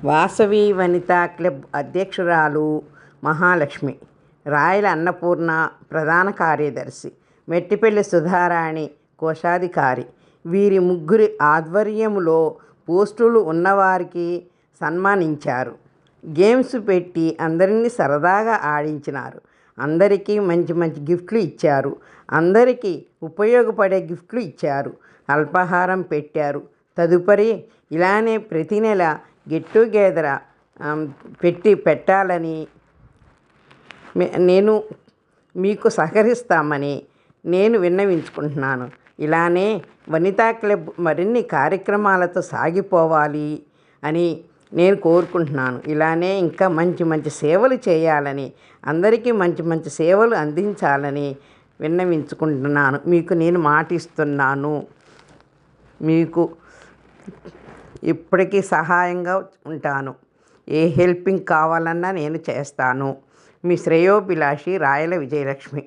Vasavi Vanitha club అధ్యక్షురాలు మహాలక్ష్మి, రాయల అన్నపూర్ణ ప్రధాన కార్యదర్శి, మెట్టిపల్లి సుధారాణి కోశాధికారి. వీరి ముగ్గురి ఆధ్వర్యంలో పోస్టులు ఉన్నవారికి సన్మానించారు. గేమ్స్ పెట్టి అందరినీ సరదాగా ఆడించినారు. అందరికీ మంచి మంచి గిఫ్ట్లు ఇచ్చారు. అందరికీ ఉపయోగపడే గిఫ్ట్లు ఇచ్చారు. అల్పాహారం పెట్టారు. తదుపరి ఇలానే ప్రతి నెల గెట్ టుగెదర్ పెట్టాలని నేను మీకు సహకరిస్తామని నేను విన్నవించుకుంటున్నాను. ఇలానే వనితా క్లబ్ మరిన్ని కార్యక్రమాలతో సాగిపోవాలి అని నేను కోరుకుంటున్నాను. ఇలానే ఇంకా మంచి మంచి సేవలు చేయాలని, అందరికీ మంచి మంచి సేవలు అందించాలని విన్నవించుకుంటున్నాను. మీకు నేను మాటిస్తున్నాను. మీకు ఇప్పటికీ సహాయంగా ఉంటాను. ఏ హెల్పింగ్ కావాలన్నా నేను చేస్తాను. మీ శ్రేయోభిలాషి రాయల విజయలక్ష్మి.